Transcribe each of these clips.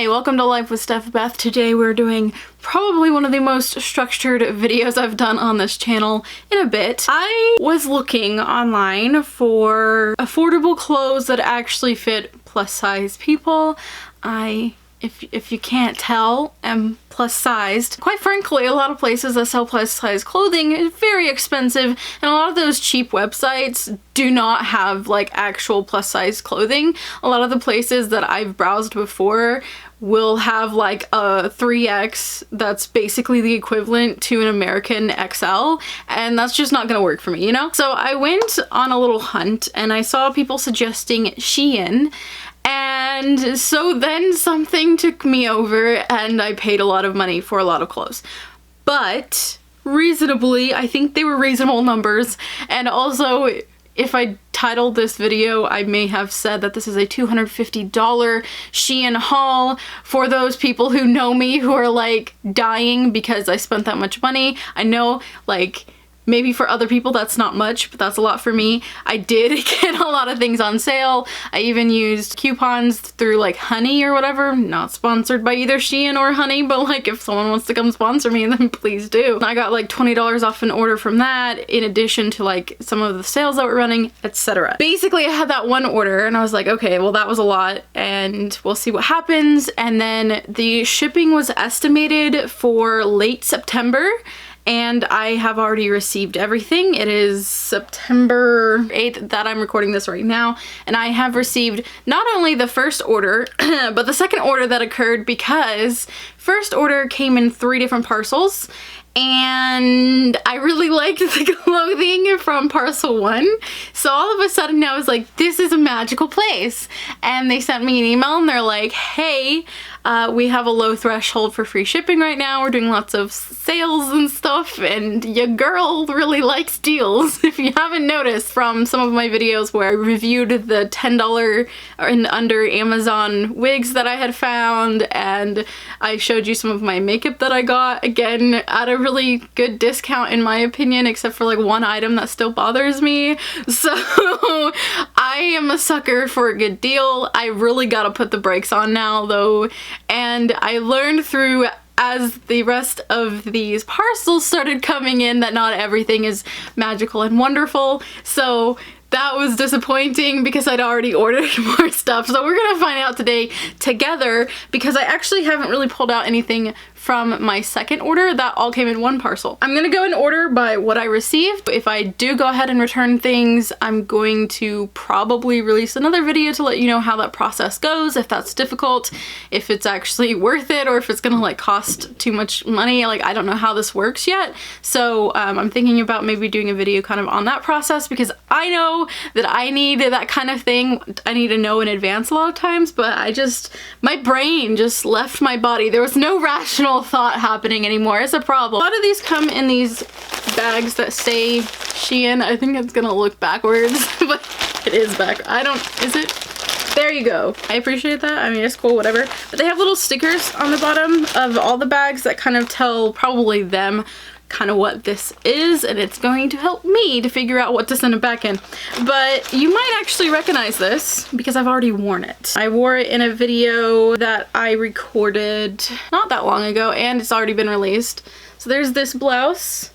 Hi, welcome to Life with Steph Beth. Today we're doing probably one of the most structured videos I've done on this channel in a bit. I was looking online for affordable clothes that actually fit plus size people. If you can't tell, am plus sized. Quite frankly, a lot of places that sell plus size clothing is very expensive, and a lot of those cheap websites do not have like actual plus size clothing. A lot of the places that I've browsed before will have like a 3X that's basically the equivalent to an American XL, and that's just not gonna work for me, you know? So I went on a little hunt and I saw people suggesting SHEIN. And so then something took me over and I paid a lot of money for a lot of clothes. But reasonably, I think they were reasonable numbers. And also, if I titled this video, I may have said that this is a $250 SHEIN haul for those people who know me who are like dying because I spent that much money. I know, like, maybe for other people that's not much, but that's a lot for me. I did get a lot of things on sale. I even used coupons through like Honey or whatever. Not sponsored by either SHEIN or Honey, but like if someone wants to come sponsor me, then please do. I got like $20 off an order from that, in addition to like some of the sales that were running, etc. Basically, I had that one order and I was like, okay, well that was a lot and we'll see what happens. And then the shipping was estimated for late September. And I have already received everything. It is September 8th that I'm recording this right now. And I have received not only the first order, but the second order that occurred because first order came in 3 different parcels. And I really liked the clothing from parcel 1. So all of a sudden I was like, this is a magical place. And they sent me an email and they're like, hey, we have a low threshold for free shipping right now. We're doing lots of sales and stuff, and your girl really likes deals. If you haven't noticed from some of my videos where I reviewed the $10 and under Amazon wigs that I had found, and I showed you some of my makeup that I got, again, at a really good discount in my opinion, except for like one item that still bothers me. So I am a sucker for a good deal. I really gotta put the brakes on now though. And I learned through as the rest of these parcels started coming in that not everything is magical and wonderful. So that was disappointing because I'd already ordered more stuff. So we're gonna find out today together because I actually haven't really pulled out anything from my second order. That all came in one parcel. I'm gonna go in order by what I received. If I do go ahead and return things, I'm going to probably release another video to let you know how that process goes, if that's difficult, if it's actually worth it, or if it's gonna like cost too much money. Like, I don't know how this works yet. So I'm thinking about maybe doing a video kind of on that process because I know that I need that kind of thing. I need to know in advance a lot of times, but my brain just left my body. There was no rational thought happening anymore. It's a problem. A lot of these come in these bags that say SHEIN. I think it's gonna look backwards, but it is back. Is it? There you go. I appreciate that. I mean, it's cool, whatever. But they have little stickers on the bottom of all the bags that kind of tell probably them kind of what this is, and it's going to help me to figure out what to send it back in. But you might actually recognize this because I've already worn it. I wore it in a video that I recorded not that long ago, and it's already been released. So there's this blouse.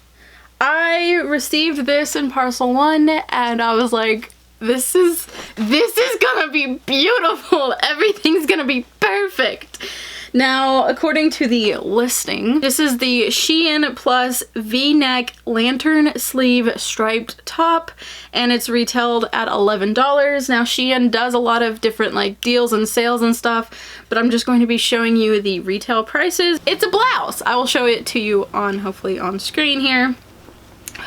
I received this in parcel 1 and I was like, this is gonna be beautiful. Everything's gonna be perfect. Now, according to the listing, this is the SHEIN Plus V-neck lantern sleeve striped top, and it's retailed at $11. Now, SHEIN does a lot of different like deals and sales and stuff, but I'm just going to be showing you the retail prices. It's a blouse. I will show it to you on, hopefully on screen here.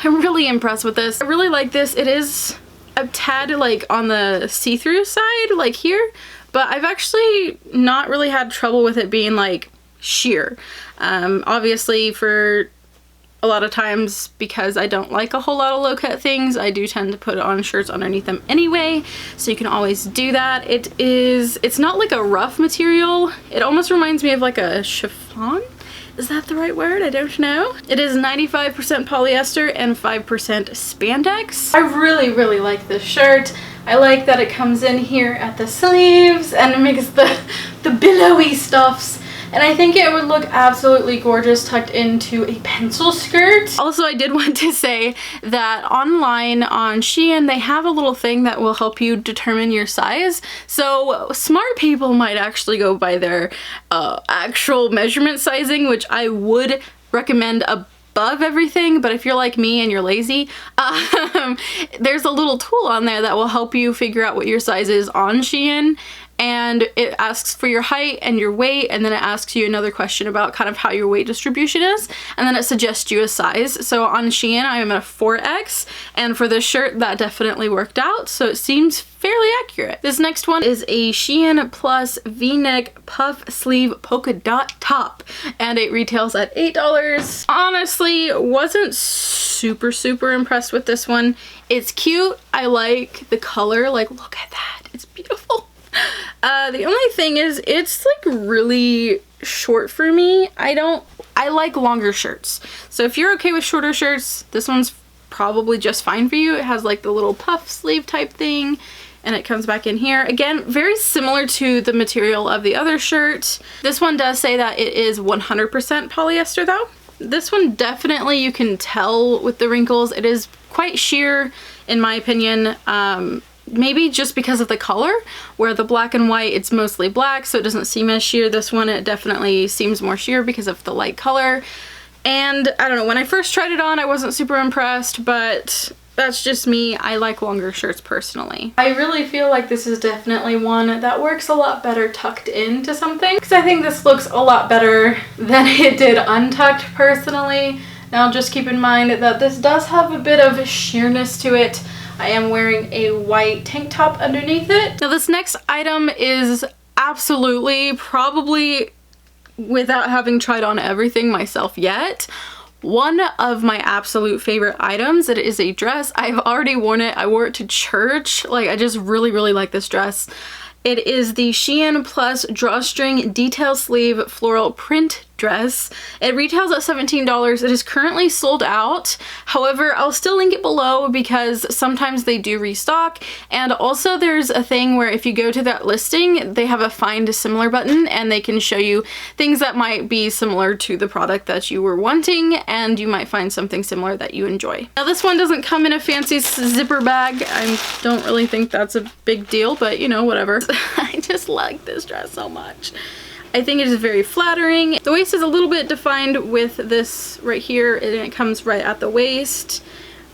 I'm really impressed with this. I really like this. It is a tad like on the see-through side, like here, but I've actually not really had trouble with it being like sheer. Obviously for a lot of times, because I don't like a whole lot of low cut things, I do tend to put on shirts underneath them anyway, so you can always do that. It's not like a rough material. It almost reminds me of like a chiffon. Is that the right word? I don't know. It is 95% polyester and 5% spandex. I really, really like this shirt. I like that it comes in here at the sleeves and it makes the billowy stuffs. And I think it would look absolutely gorgeous tucked into a pencil skirt. Also, I did want to say that online on SHEIN, they have a little thing that will help you determine your size. So smart people might actually go by their actual measurement sizing, which I would recommend above everything. But if you're like me and you're lazy, there's a little tool on there that will help you figure out what your size is on SHEIN. And it asks for your height and your weight, and then it asks you another question about kind of how your weight distribution is, and then it suggests you a size. So on SHEIN, I am at a 4X, and for this shirt, that definitely worked out, so it seems fairly accurate. This next one is a SHEIN Plus V-neck puff sleeve polka dot top, and it retails at $8. Honestly, wasn't super impressed with this one. It's cute. I like the color. Like, look at that. It's beautiful. The only thing is it's like really short for me. I like longer shirts. So if you're okay with shorter shirts, this one's probably just fine for you. It has like the little puff sleeve type thing and it comes back in here. Again, very similar to the material of the other shirt. This one does say that it is 100% polyester though. This one definitely you can tell with the wrinkles. It is quite sheer in my opinion. Maybe just because of the color, where the black and white, it's mostly black, so it doesn't seem as sheer. This one, it definitely seems more sheer because of the light color. And I don't know, when I first tried it on, I wasn't super impressed, but that's just me. I like longer shirts personally. I really feel like this is definitely one that works a lot better tucked into something, because I think this looks a lot better than it did untucked personally. Now just keep in mind that this does have a bit of sheerness to it. I am wearing a white tank top underneath it. Now this next item is absolutely, probably without having tried on everything myself yet, one of my absolute favorite items. It is a dress. I've already worn it. I wore it to church. Like, I just really like this dress. It is the SHEIN Plus Drawstring Detail Sleeve Floral Print dress. It retails at $17. It is currently sold out. However, I'll still link it below because sometimes they do restock. And also there's a thing where if you go to that listing, they have a find similar button and they can show you things that might be similar to the product that you were wanting, and you might find something similar that you enjoy. Now this one doesn't come in a fancy zipper bag. I don't really think that's a big deal, but you know, whatever. I just like this dress so much. I think it is very flattering. The waist is a little bit defined with this right here, and it comes right at the waist.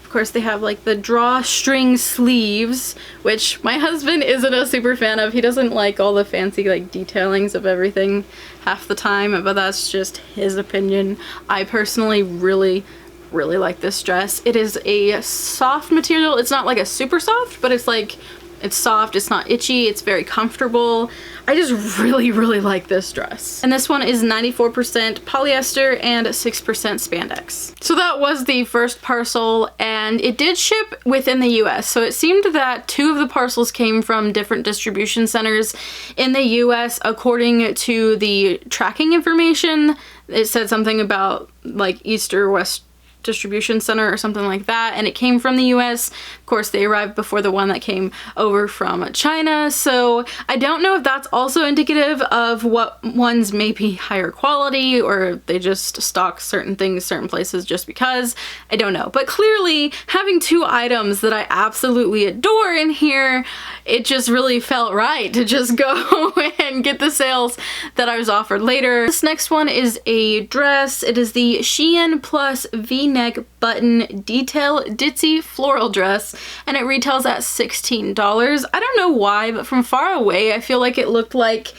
Of course, they have like the drawstring sleeves, which my husband isn't a super fan of. He doesn't like all the fancy like detailings of everything half the time, but that's just his opinion. I personally really like this dress. It is a soft material. It's not like a super soft, but it's like, it's soft, it's not itchy, it's very comfortable. I just really like this dress. And this one is 94% polyester and 6% spandex. So that was the first parcel, and it did ship within the US. So it seemed that 2 of the parcels came from different distribution centers in the US according to the tracking information. It said something about like East or West distribution center or something like that, and it came from the US. Of course, they arrived before the one that came over from China, so I don't know if that's also indicative of what ones may be higher quality, or they just stock certain things certain places just because. I don't know, but clearly having 2 items that I absolutely adore in here, it just really felt right to just go and get the sales that I was offered later. This next one is a dress. It is the SHEIN Plus V-neck button detail Ditsy floral dress, and it retails at $16. I don't know why, but from far away I feel like it looked like,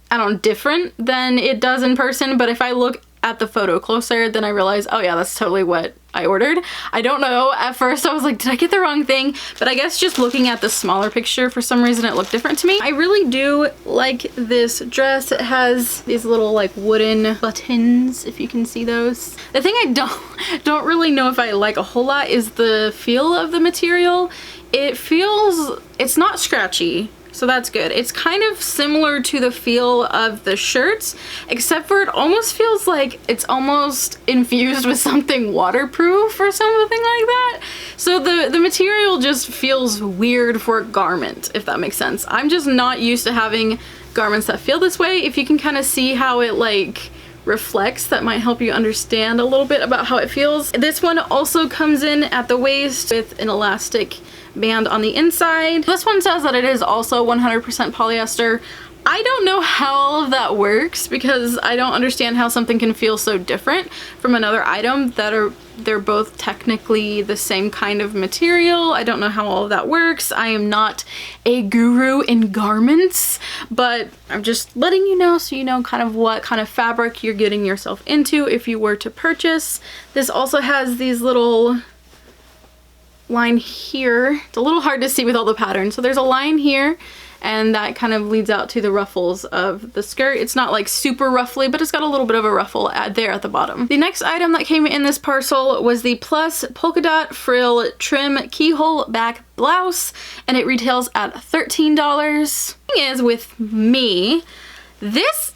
I don't know, different than it does in person, but if I look at the photo closer, then I realize, oh yeah, that's totally what I ordered. I don't know, at first I was like, did I get the wrong thing? But I guess just looking at the smaller picture, for some reason it looked different to me. I really do like this dress. It has these little like wooden buttons, if you can see those. The thing I don't really know if I like a whole lot is the feel of the material. It feels, it's not scratchy, so that's good. It's kind of similar to the feel of the shirts, except for it almost feels like it's almost infused with something waterproof or something like that. So the material just feels weird for a garment, if that makes sense. I'm just not used to having garments that feel this way. If you can kind of see how it like reflects, that might help you understand a little bit about how it feels. This one also comes in at the waist with an elastic band on the inside. This one says that it is also 100% polyester. I don't know how all of that works because I don't understand how something can feel so different from another item that they're both technically the same kind of material. I don't know how all of that works. I am not a guru in garments, but I'm just letting you know so you know kind of what kind of fabric you're getting yourself into if you were to purchase. This also has these little line here. It's a little hard to see with all the patterns. So there's a line here and that kind of leads out to the ruffles of the skirt. It's not like super ruffly, but it's got a little bit of a ruffle there at the bottom. The next item that came in this parcel was the Plus Polka Dot Frill Trim Keyhole Back Blouse, and it retails at $13. The thing is, with me, this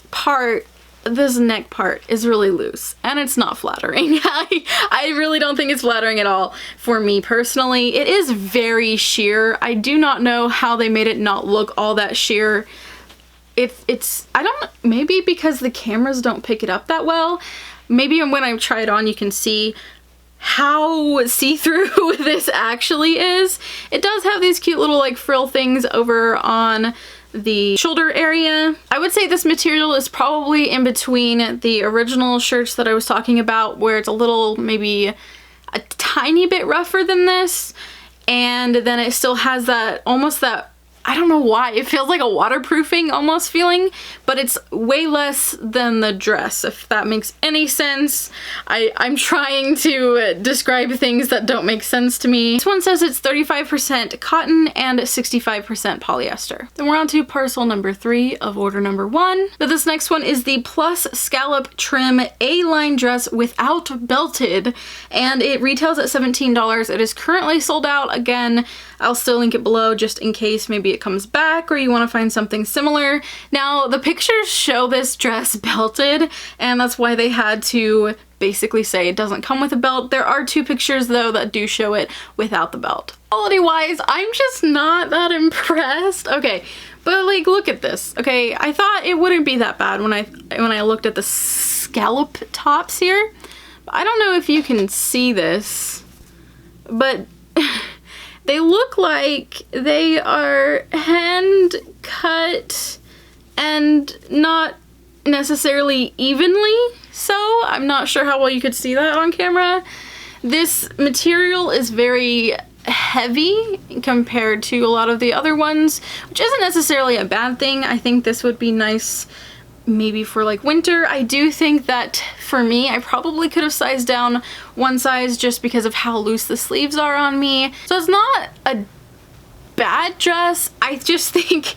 neck part is really loose and it's not flattering. I really don't think it's flattering at all for me personally. It is very sheer. I do not know how they made it not look all that sheer. I don't, maybe because the cameras don't pick it up that well. Maybe when I try it on you can see how see-through this actually is. It does have these cute little like frill things over on the shoulder area. I would say this material is probably in between the original shirts that I was talking about, where it's a little, maybe a tiny bit rougher than this, and then it still has that almost that, I don't know why, it feels like a waterproofing almost feeling, but it's way less than the dress, if that makes any sense. I'm trying to describe things that don't make sense to me. This one says it's 35% cotton and 65% polyester. Then we're on to parcel number 3 of order number 1. But this next one is the Plus Scallop Trim A-line dress without belted, and it retails at $17. It is currently sold out. Again, I'll still link it below just in case maybe it comes back or you want to find something similar. Now, the pictures show this dress belted, and that's why they had to basically say it doesn't come with a belt. There are 2 pictures though that do show it without the belt. Quality wise, I'm just not that impressed. Okay, but like look at this. Okay, I thought it wouldn't be that bad when I looked at the scallop tops here. I don't know if you can see this, but they look like they are hand cut and not necessarily evenly so. I'm not sure how well you could see that on camera. This material is very heavy compared to a lot of the other ones, which isn't necessarily a bad thing. I think this would be nice maybe for like winter. I do think that for me, I probably could have sized down 1 size just because of how loose the sleeves are on me. So it's not a bad dress. I just think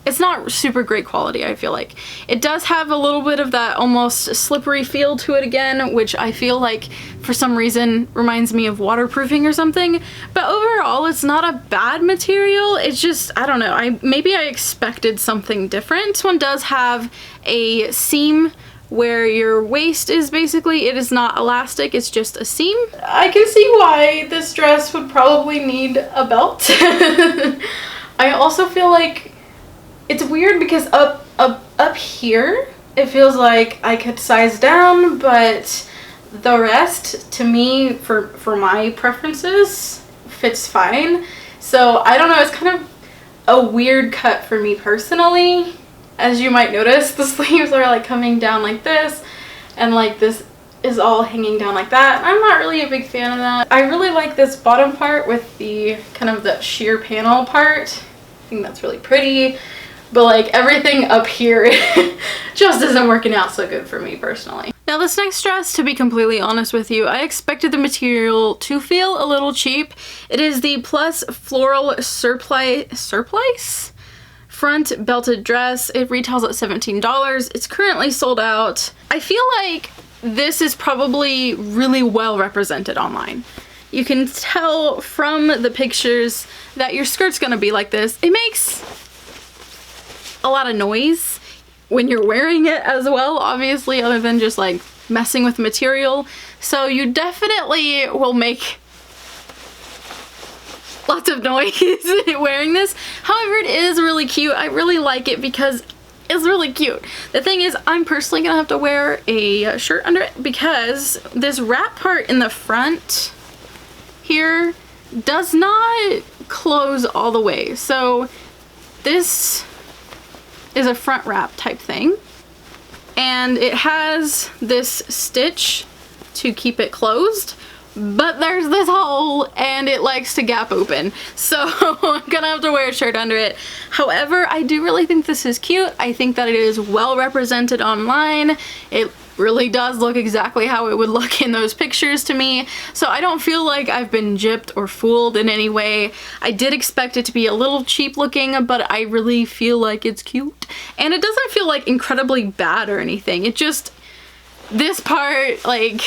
it's not super great quality, I feel like. It does have a little bit of that almost slippery feel to it again, which I feel like for some reason reminds me of waterproofing or something. But overall, it's not a bad material. It's just, I don't know, maybe I expected something different. This one does have a seam where your waist is basically, it is not elastic, it's just a seam. I can see why this dress would probably need a belt. I also feel like it's weird because up here, it feels like I could size down, but the rest, to me, for my preferences, fits fine. So I don't know, it's kind of a weird cut for me personally. As you might notice, the sleeves are like coming down like this, and like this is all hanging down like that. I'm not really a big fan of that. I really like this bottom part with the kind of the sheer panel part. I think that's really pretty. But like everything up here just isn't working out so good for me personally. Now this next dress, to be completely honest with you, I expected the material to feel a little cheap. It is the Plus Floral Surplice front belted dress. It retails at $17. It's currently sold out. I feel like this is probably really well represented online. you can tell from the pictures that your skirt's gonna be like this. It makes a lot of noise when you're wearing it as well, obviously, other than just like messing with material. So you definitely will make lots of noise wearing this. However, it is really cute. I really like it because it's really cute. The thing is, I'm personally gonna have to wear a shirt under it because this wrap part in the front here does not close all the way. So this is a front wrap type thing, and it has this stitch to keep it closed, but there's this hole and it likes to gap open, so I'm gonna have to wear a shirt under it. However, I do really think this is cute. I think that it is well represented online. It really does look exactly how it would look in those pictures to me, so I don't feel like I've been gypped or fooled in any way. I did expect it to be a little cheap looking, but I really feel like it's cute, and it doesn't feel like incredibly bad or anything. It just, this part, like,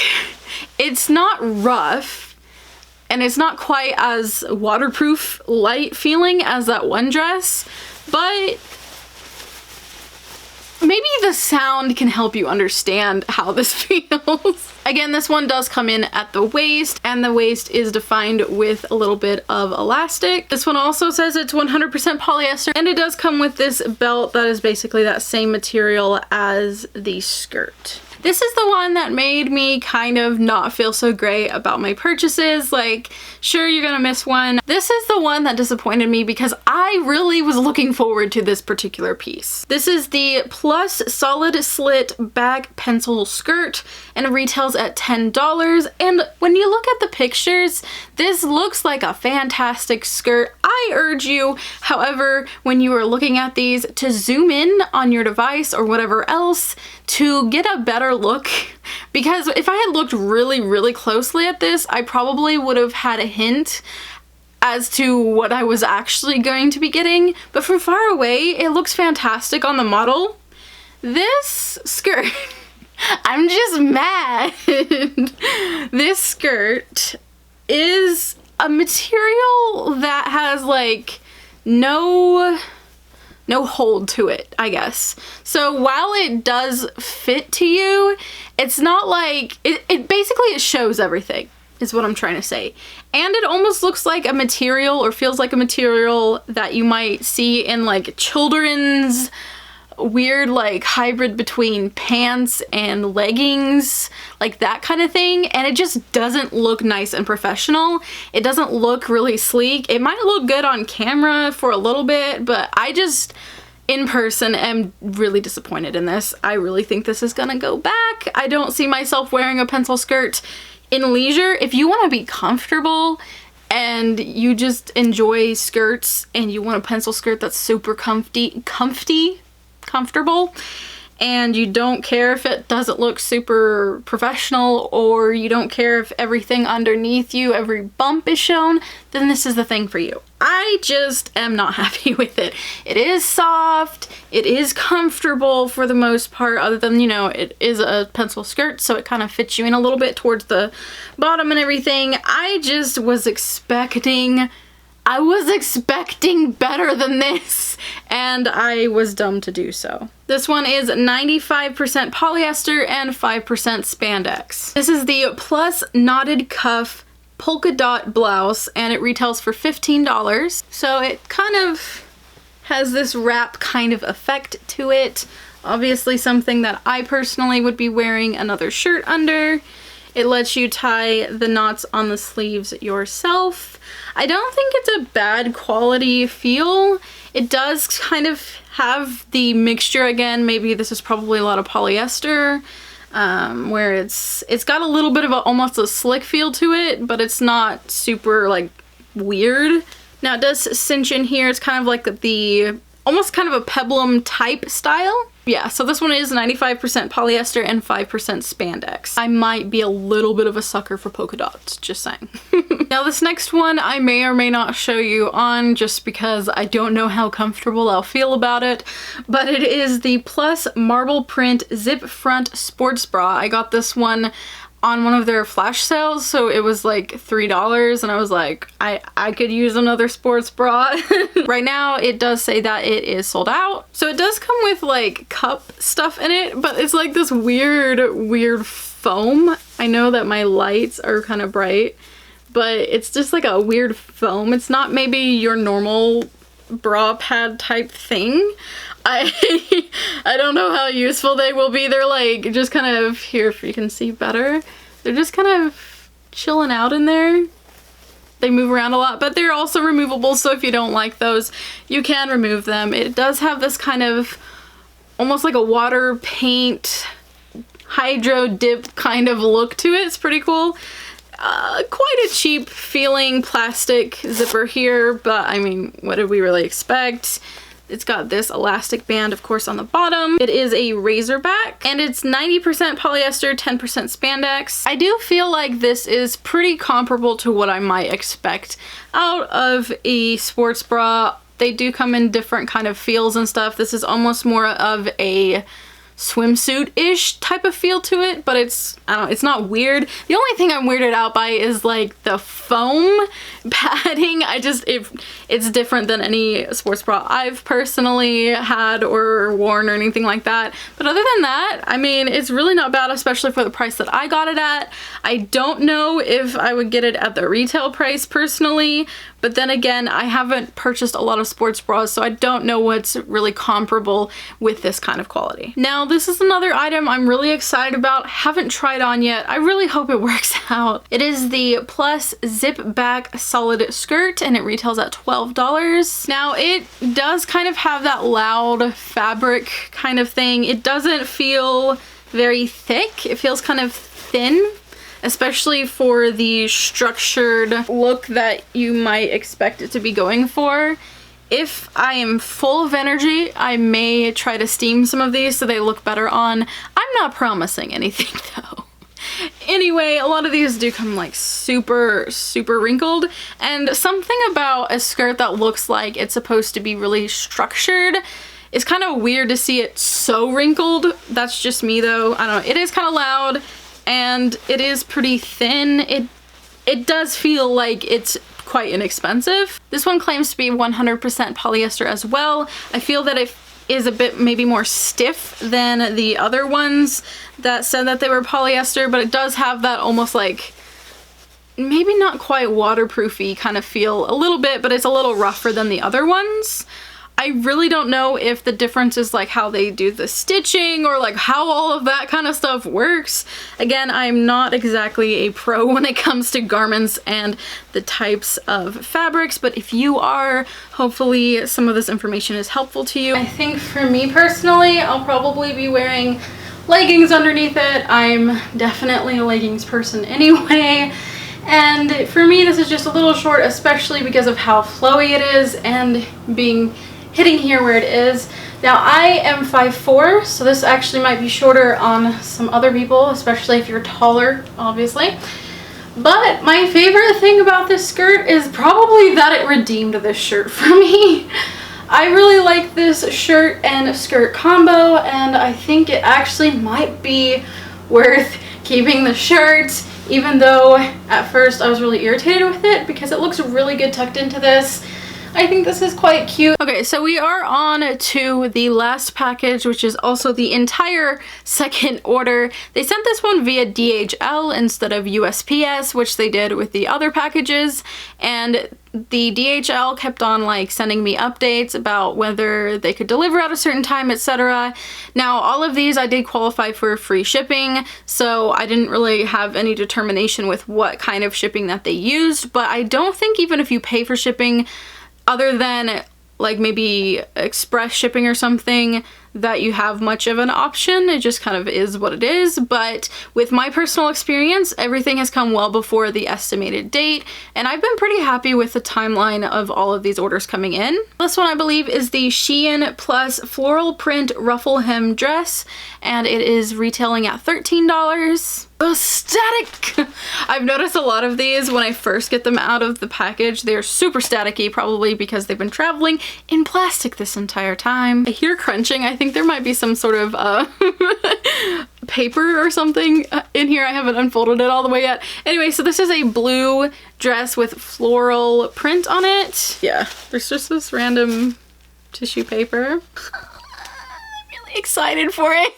it's not rough and it's not quite as waterproof light feeling as that one dress, but maybe the sound can help you understand how this feels. Again, this one does come in at the waist, and the waist is defined with a little bit of elastic. This one also says it's 100% polyester, and it does come with this belt that is basically that same material as the skirt. This is the one that made me kind of not feel so great about my purchases. Like, sure, you're gonna miss one. This is the one that disappointed me because I really was looking forward to this particular piece. This is the Plus Solid Slit Bag Pencil Skirt, and it retails at $10. And when you look at the pictures, this looks like a fantastic skirt. I urge you, however, when you are looking at these, to zoom in on your device or whatever else to get a better look, because if I had looked really closely at this, I probably would have had a hint as to what I was actually going to be getting. But from far away, it looks fantastic on the model. This skirt, I'm just mad. This skirt is a material that has like no hold to it, I guess. So while it does fit to you, it's not like, it basically, it shows everything, is what I'm trying to say. And it almost looks like a material, or feels like a material, that you might see in like children's weird like hybrid between pants and leggings, like that kind of thing. And it just doesn't look nice and professional. It doesn't look really sleek. It might look good on camera for a little bit, but I just, in person, am really disappointed in this. I really think this is gonna go back. I don't see myself wearing a pencil skirt in leisure. If you want to be comfortable and you just enjoy skirts and you want a pencil skirt that's super comfortable, and you don't care if it doesn't look super professional, or you don't care if everything underneath you, every bump is shown, then this is the thing for you. I just am not happy with it. It is soft, it is comfortable for the most part, other than, you know, it is a pencil skirt, so it kind of fits you in a little bit towards the bottom and everything. I just was expecting better than this, and I was dumb to do so. This one is 95% polyester and 5% spandex. This is the Plus Knotted Cuff Polka Dot Blouse, and it retails for $15. So it kind of has this wrap kind of effect to it. Obviously something that I personally would be wearing another shirt under. It lets you tie the knots on the sleeves yourself. I don't think it's a bad quality feel. It does kind of have the mixture again. Maybe this is probably a lot of polyester, where it's got a little bit of almost a slick feel to it, but it's not super like weird. Now it does cinch in here. It's kind of like the almost kind of a peplum type style. Yeah, so this one is 95% polyester and 5% spandex. I might be a little bit of a sucker for polka dots, just saying. Now this next one I may or may not show you on, just because I don't know how comfortable I'll feel about it, but it is the Plus Marble Print Zip Front Sports Bra. I got this one on one of their flash sales, so it was like $3, and I was like, I could use another sports bra. Right now it does say that it is sold out. So it does come with like cup stuff in it, but it's like this weird foam. I know that my lights are kind of bright, but it's just like a weird foam. It's not maybe your normal bra pad type thing. I don't know how useful they will be. They're like just kind of, here if you can see better, they're just kind of chilling out in there. They move around a lot, but they're also removable, so if you don't like those, you can remove them. It does have this kind of almost like a water paint hydro dip kind of look to it. It's pretty cool. Quite a cheap feeling plastic zipper here, but I mean, what did we really expect? It's got this elastic band, of course, on the bottom. It is a razorback, and it's 90% polyester, 10% spandex. I do feel like this is pretty comparable to what I might expect out of a sports bra. They do come in different kind of feels and stuff. This is almost more of a swimsuit-ish type of feel to it, but it's, I don't know, it's not weird. The only thing I'm weirded out by is like the foam padding. It's different than any sports bra I've personally had or worn or anything like that. But other than that, I mean, it's really not bad, especially for the price that I got it at. I don't know if I would get it at the retail price personally, but then again, I haven't purchased a lot of sports bras, so I don't know what's really comparable with this kind of quality. Now, this is another item I'm really excited about. Haven't tried on yet. I really hope it works out. It is the Plus Zip Back Solid Skirt, and it retails at $12. Now, it does kind of have that loud fabric kind of thing. It doesn't feel very thick. It feels kind of thin, especially for the structured look that you might expect it to be going for. If I am full of energy, I may try to steam some of these so they look better on. I'm not promising anything though. Anyway, a lot of these do come like super wrinkled, and something about a skirt that looks like it's supposed to be really structured, it's kind of weird to see it so wrinkled. That's just me though. I don't know. It is kind of loud, and it is pretty thin. It does feel like it's quite inexpensive. This one claims to be 100% polyester as well. I feel that it is a bit maybe more stiff than the other ones that said that they were polyester, but it does have that almost like, maybe not quite waterproofy kind of feel a little bit, but it's a little rougher than the other ones. I really don't know if the difference is like how they do the stitching or like how all of that kind of stuff works. Again, I'm not exactly a pro when it comes to garments and the types of fabrics, but if you are, hopefully some of this information is helpful to you. I think for me personally, I'll probably be wearing leggings underneath it. I'm definitely a leggings person anyway. And for me, this is just a little short, especially because of how flowy it is and hitting here where it is. Now, I am 5'4", so this actually might be shorter on some other people, especially if you're taller, obviously. But my favorite thing about this skirt is probably that it redeemed this shirt for me. I really like this shirt and skirt combo, and I think it actually might be worth keeping the shirt, even though at first I was really irritated with it because it looks really good tucked into this. I think this is quite cute. Okay, so we are on to the last package, which is also the entire second order. They sent this one via DHL instead of USPS, which they did with the other packages, and the DHL kept on like sending me updates about whether they could deliver at a certain time, etc. Now, all of these I did qualify for free shipping, so I didn't really have any determination with what kind of shipping that they used, but I don't think even if you pay for shipping, other than like maybe express shipping or something, that you have much of an option. It just kind of is what it is. But with my personal experience, everything has come well before the estimated date, and I've been pretty happy with the timeline of all of these orders coming in. This one I believe is the SHEIN Plus Floral Print Ruffle Hem Dress, and it is retailing at $13. Static! I've noticed a lot of these when I first get them out of the package. They're super staticky, probably because they've been traveling in plastic this entire time. I hear crunching. I think there might be some sort of paper or something in here. I haven't unfolded it all the way yet. Anyway, so this is a blue dress with floral print on it. Yeah, there's just this random tissue paper. Excited for it.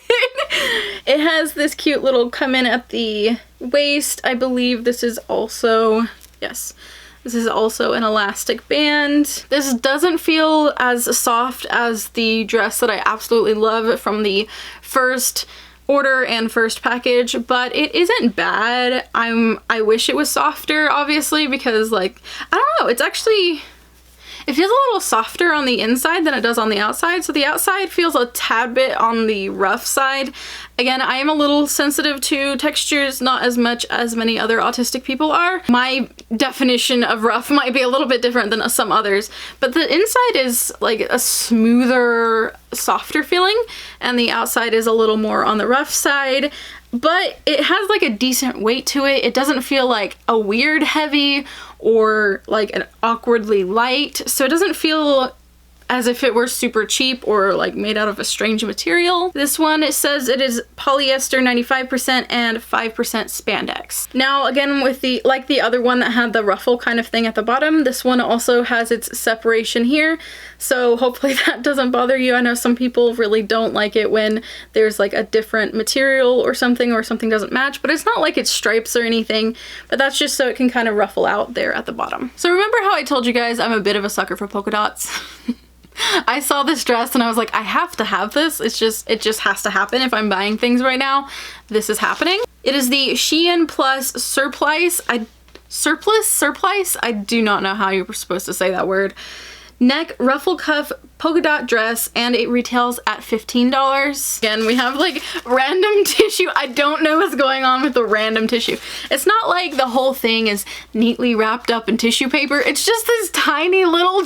It has this cute little come in at the waist. I believe this is also, yes, this is also an elastic band. This doesn't feel as soft as the dress that I absolutely love from the first order and first package, but it isn't bad. I wish it was softer, obviously, because like, I don't know, it's actually, it feels a little softer on the inside than it does on the outside. So the outside feels a tad bit on the rough side. Again, I am a little sensitive to textures, not as much as many other autistic people are. My definition of rough might be a little bit different than some others, but the inside is like a smoother, softer feeling, and the outside is a little more on the rough side. But it has like a decent weight to it. It doesn't feel like a weird heavy or like an awkwardly light. So it doesn't feel as if it were super cheap or like made out of a strange material. This one, it says it is polyester 95% and 5% spandex. Now again, with the, like the other one that had the ruffle kind of thing at the bottom, this one also has its separation here. So hopefully that doesn't bother you. I know some people really don't like it when there's like a different material or something doesn't match, but it's not like it's stripes or anything, but that's just so it can kind of ruffle out there at the bottom. So remember how I told you guys I'm a bit of a sucker for polka dots? I saw this dress and I was like, I have to have this. It just has to happen if I'm buying things right now. This is happening. It is the SHEIN plus Surplice. Surplice? I do not know how you're supposed to say that word. Neck ruffle cuff polka dot dress, and it retails at $15. Again, we have like random tissue. I don't know what's going on with the random tissue. It's not like the whole thing is neatly wrapped up in tissue paper. It's just this tiny little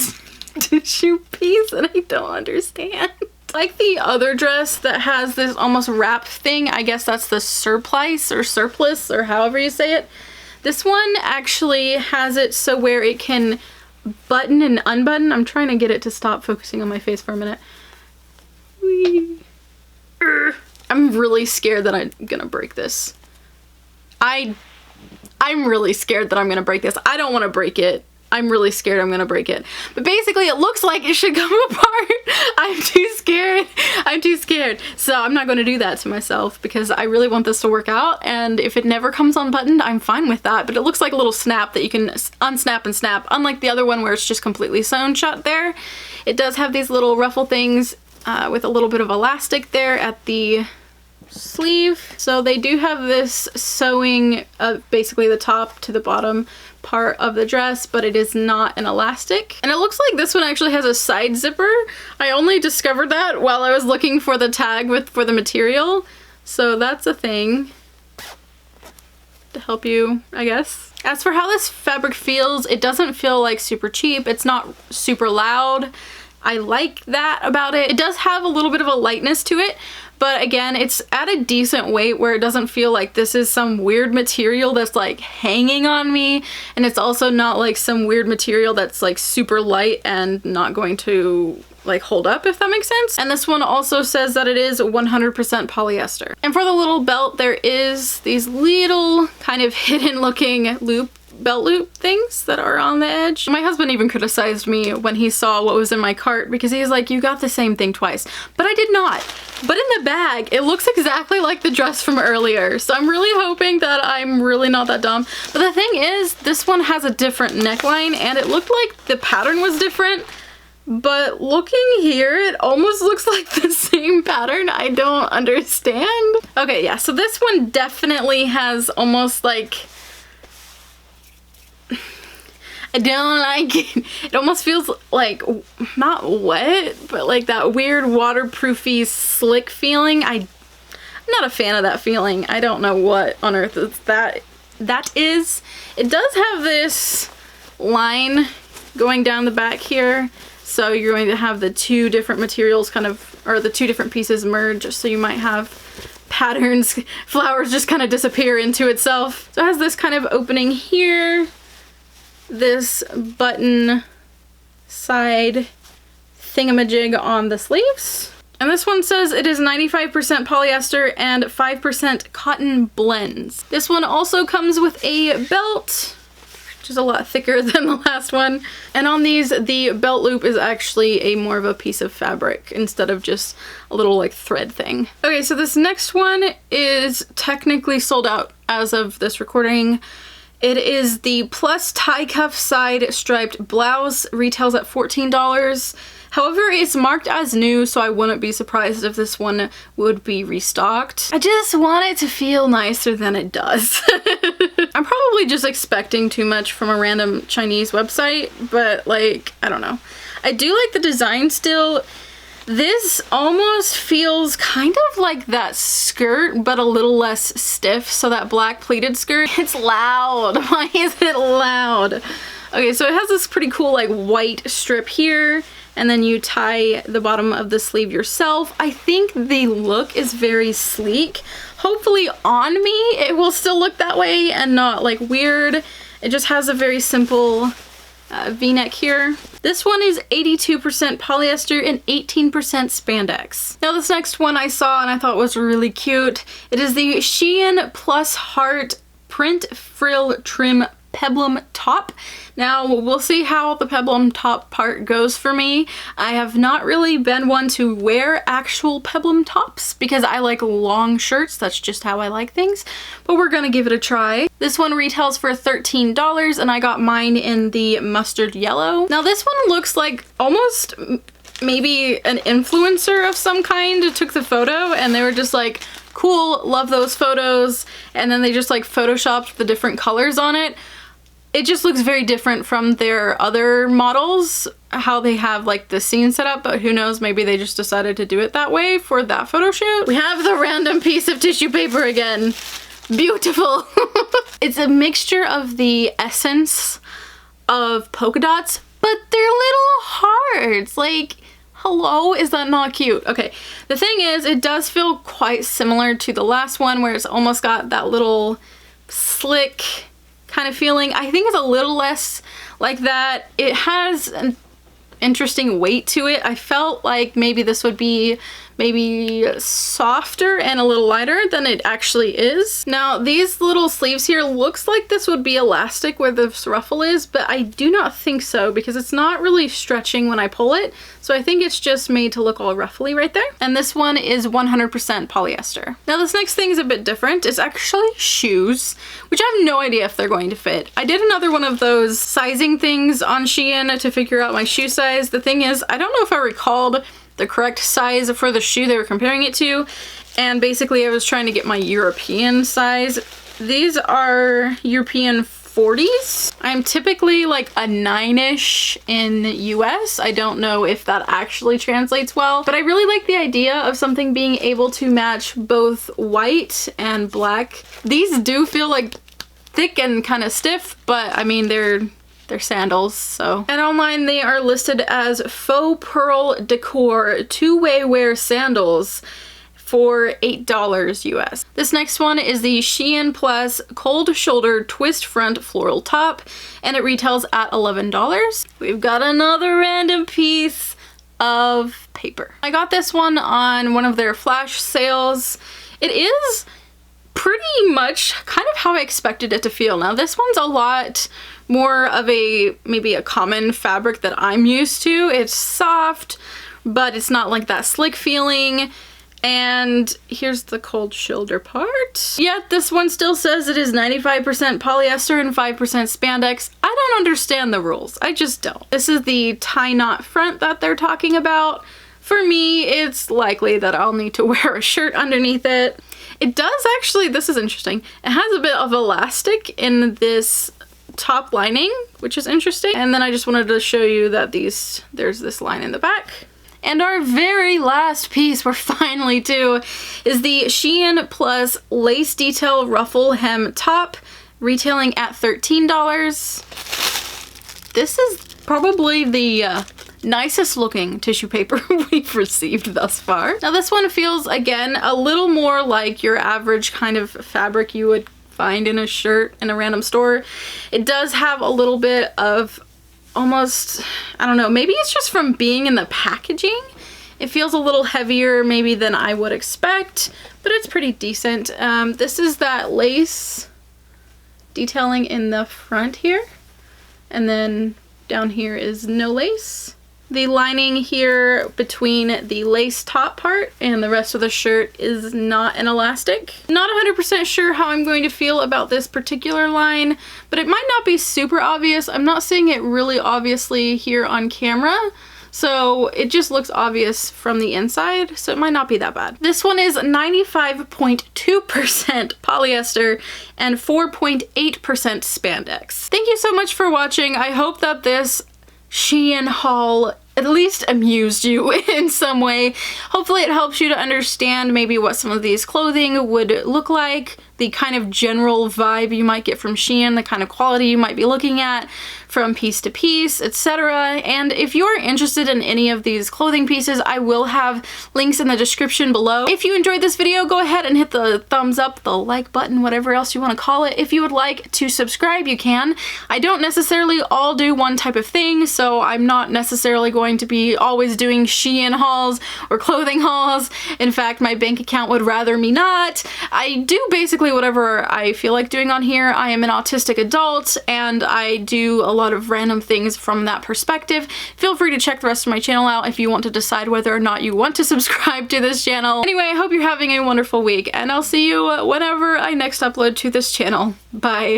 tissue piece and I don't understand. Like the other dress that has this almost wrap thing, I guess that's the Surplice or Surplice or however you say it. This one actually has it so where it can button and unbutton. I'm trying to get it to stop focusing on my face for a minute. I'm really scared that I'm gonna break this. I'm really scared that I'm gonna break this. I don't want to break it. I'm really scared I'm gonna break it. But basically it looks like it should come apart. I'm too scared. I'm too scared. So I'm not gonna do that to myself because I really want this to work out, and if it never comes unbuttoned, I'm fine with that. But it looks like a little snap that you can unsnap and snap, unlike the other one where it's just completely sewn shut there. It does have these little ruffle things with a little bit of elastic there at the sleeve. So they do have this sewing basically the top to the bottom part of the dress, but it is not an elastic. And it looks like this one actually has a side zipper. I only discovered that while I was looking for the tag for the material. So that's a thing to help you, I guess. As for how this fabric feels, it doesn't feel like super cheap. It's not super loud. I like that about it. It does have a little bit of a lightness to it, but again, it's at a decent weight where it doesn't feel like this is some weird material that's like hanging on me, and it's also not like some weird material that's like super light and not going to like hold up, if that makes sense. And this one also says that it is 100% polyester. And for the little belt, there is these little kind of hidden looking belt loop things that are on the edge. My husband even criticized me when he saw what was in my cart because he's like, you got the same thing twice. But I did not. But in the bag, it looks exactly like the dress from earlier. So I'm really hoping that I'm really not that dumb. But the thing is, this one has a different neckline and it looked like the pattern was different. But looking here, it almost looks like the same pattern. I don't understand. Okay, yeah, so this one definitely has almost like, I don't like it. It almost feels like, not wet, but like that weird waterproofy slick feeling. I'm not a fan of that feeling. I don't know what on earth that is. It does have this line going down the back here. So you're going to have the two different materials kind of, or the two different pieces merge. So you might have patterns, flowers just kind of disappear into itself. So it has this kind of opening here. This button side thingamajig on the sleeves. And this one says it is 95% polyester and 5% cotton blends. This one also comes with a belt, which is a lot thicker than the last one. And on these, the belt loop is actually a more of a piece of fabric instead of just a little like thread thing. Okay, so this next one is technically sold out as of this recording. It is the plus tie cuff side striped blouse, retails at $14. However, it's marked as new, so I wouldn't be surprised if this one would be restocked. I just want it to feel nicer than it does. I'm probably just expecting too much from a random Chinese website, but like, I don't know. I do like the design still. This almost feels kind of like that skirt, but a little less stiff. So that black pleated skirt, it's loud. Why is it loud? Okay, so it has this pretty cool like white strip here, and then you tie the bottom of the sleeve yourself. I think the look is very sleek. Hopefully on me, it will still look that way and not like weird. It just has a very simple V-neck here. This one is 82% polyester and 18% spandex. Now this next one I saw and I thought was really cute. It is the SHEIN Plus Heart Print Frill Trim Peplum top. Now we'll see how the peplum top part goes for me. I have not really been one to wear actual peplum tops because I like long shirts. That's just how I like things, but we're gonna give it a try. This one retails for $13 and I got mine in the mustard yellow. Now this one looks like almost maybe an influencer of some kind took the photo and they were just like, cool, love those photos, and then they just like photoshopped the different colors on it. It just looks very different from their other models, how they have like the scene set up, but who knows, maybe they just decided to do it that way for that photo shoot. We have the random piece of tissue paper again. Beautiful. It's a mixture of the essence of polka dots, but they're little hearts. Like, hello, is that not cute? Okay, the thing is, it does feel quite similar to the last one where it's almost got that little slick kind of feeling. I think it's a little less like that. It has an interesting weight to it. I felt like maybe this would be maybe softer and a little lighter than it actually is. Now these little sleeves here looks like this would be elastic where this ruffle is, but I do not think so because it's not really stretching when I pull it. So I think it's just made to look all ruffly right there. And this one is 100% polyester. Now this next thing is a bit different. It's actually shoes, which I have no idea if they're going to fit. I did another one of those sizing things on SHEIN to figure out my shoe size. The thing is, I don't know if I recalled the correct size for the shoe they were comparing it to, and basically I was trying to get my European size. These are European 40s. I'm typically like a 9-ish in US. I don't know if that actually translates well, but I really like the idea of something being able to match both white and black. These do feel like thick and kind of stiff, but I mean they're sandals, so. And online they are listed as Faux Pearl Decor two-way wear sandals for $8 US. This next one is the SHEIN Plus Cold Shoulder Twist Front Floral Top, and it retails at $11. We've got another random piece of paper. I got this one on one of their flash sales. It is pretty much kind of how I expected it to feel. Now this one's a lot more of a maybe a common fabric that I'm used to. It's soft, but it's not like that slick feeling. And here's the cold shoulder part. Yet this one still says it is 95% polyester and 5% spandex. I don't understand the rules. I just don't. This is the tie knot front that they're talking about. For me, it's likely that I'll need to wear a shirt underneath it. It does actually, this is interesting, it has a bit of elastic in this top lining, which is interesting. And then I just wanted to show you that there's this line in the back. And our very last piece we're finally to is the SHEIN Plus Lace Detail Ruffle Hem Top, retailing at $13. This is probably the nicest looking tissue paper we've received thus far. Now this one feels, again, a little more like your average kind of fabric you would find in a shirt in a random store. It does have a little bit of almost, I don't know, maybe it's just from being in the packaging. It feels a little heavier maybe than I would expect, but it's pretty decent. This is that lace detailing in the front here, and then down here is no lace. The lining here between the lace top part and the rest of the shirt is not an elastic. Not 100% sure how I'm going to feel about this particular line, but it might not be super obvious. I'm not seeing it really obviously here on camera, so it just looks obvious from the inside, so it might not be that bad. This one is 95.2% polyester and 4.8% spandex. Thank you so much for watching. I hope that this SHEIN haul at least amused you in some way. Hopefully it helps you to understand maybe what some of these clothing would look like, the kind of general vibe you might get from SHEIN, the kind of quality you might be looking at from piece to piece, etc. And if you're interested in any of these clothing pieces, I will have links in the description below. If you enjoyed this video, go ahead and hit the thumbs up, the like button, whatever else you want to call it. If you would like to subscribe, you can. I don't necessarily all do one type of thing, so I'm not necessarily going to be always doing SHEIN hauls or clothing hauls. In fact, my bank account would rather me not. I do basically whatever I feel like doing on here. I am an autistic adult and I do a lot of random things from that perspective. Feel free to check the rest of my channel out if you want to decide whether or not you want to subscribe to this channel. Anyway, I hope you're having a wonderful week and I'll see you whenever I next upload to this channel. Bye.